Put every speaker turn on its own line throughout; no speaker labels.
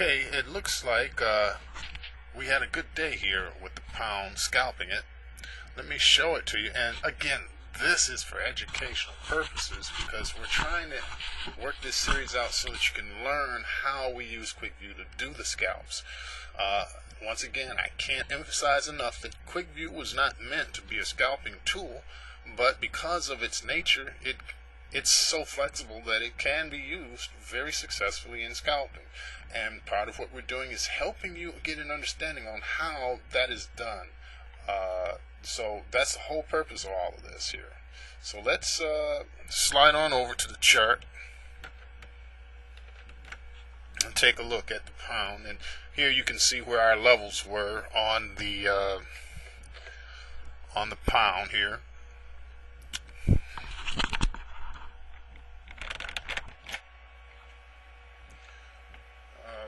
Okay, it looks like we had a good day here with the pound scalping it. Let me show it to you. And again, this is for educational purposes because we're trying to work this series out so that you can learn how we use QuickView to do the scalps. Once again, I can't emphasize enough that QuickView was not meant to be a scalping tool, but because of its nature, it's so flexible that it can be used very successfully in scalping. And part of what we're doing is helping you get an understanding on how that is done. So that's the whole purpose of all of this here. So let's slide on over to the chart and take a look at the pound. And here you can see where our levels were on the pound here.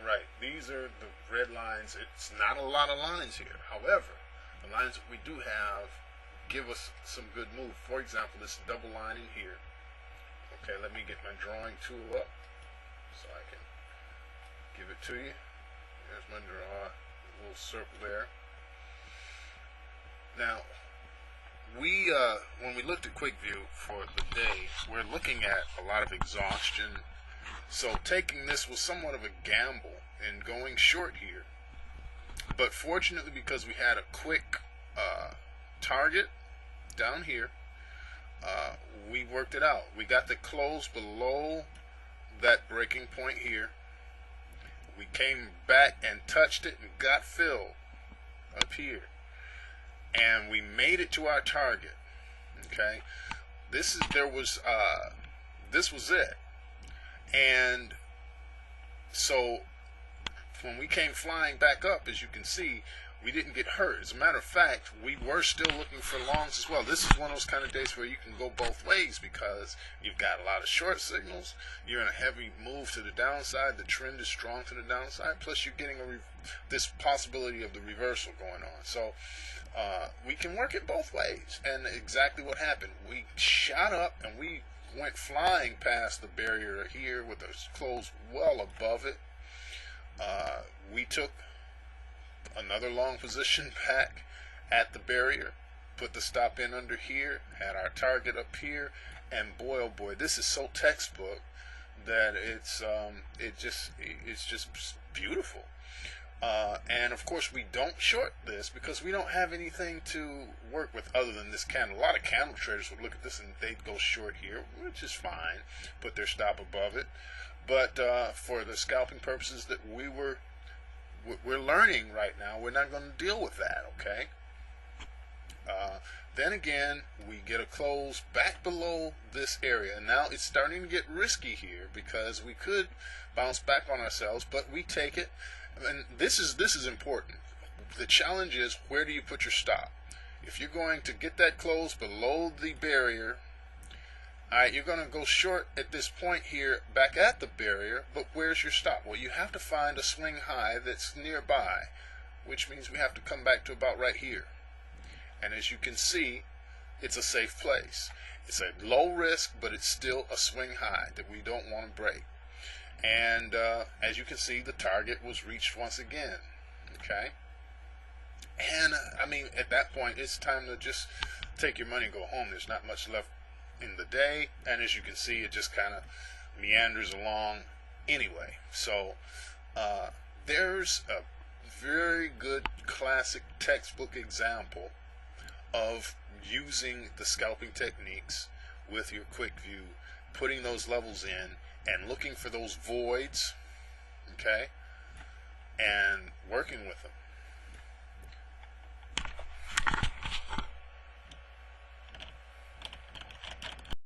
Right, these are the red lines. It's not a lot of lines here. However, the lines that we do have give us some good move. For example, this double line in here. Okay, let me get my drawing tool up so I can give it to you. There's my little circle there. Now, when we looked at QuickView for the day, we're looking at a lot of exhaustion. So taking this was somewhat of a gamble and going short here. But fortunately, because we had a quick target down here, we worked it out. We got the close below that breaking point here. We came back and touched it and got filled up here. And we made it to our target. Okay, this was it. And so when we came flying back up, as you can see, we didn't get hurt. As a matter of fact, we were still looking for longs as well. This is one of those kind of days where you can go both ways because you've got a lot of short signals. You're in a heavy move to the downside. The trend is strong to the downside. Plus, you're getting this possibility of the reversal going on. So we can work it both ways. And exactly what happened. We shot up and we went flying past the barrier here with the close well above it. We took another long position back at the barrier, put the stop in under here, had our target up here, and boy oh boy, this is so textbook that it's just beautiful. And of course we don't short this because we don't have anything to work with other than this candle. A lot of candle traders would look at this and they'd go short here, which is fine, put their stop above it. But for the scalping purposes that we're learning right now, we're not going to deal with that, okay? Then again, we get a close back below this area. Now it's starting to get risky here because we could bounce back on ourselves, but we take it. And this is important. The challenge is, where do you put your stop? If you're going to get that close below the barrier, alright, you're going to go short at this point here back at the barrier, but where's your stop? Well, you have to find a swing high that's nearby, which means we have to come back to about right here. And as you can see, it's a safe place. It's a low risk, but it's still a swing high that we don't want to break. And as you can see, the target was reached once again. Okay? And I mean, at that point, it's time to just take your money and go home. There's not much left in the day, and as you can see, it just kind of meanders along anyway. So there's a very good classic textbook example of using the scalping techniques with your QuickView, putting those levels in and looking for those voids, okay, and working with them.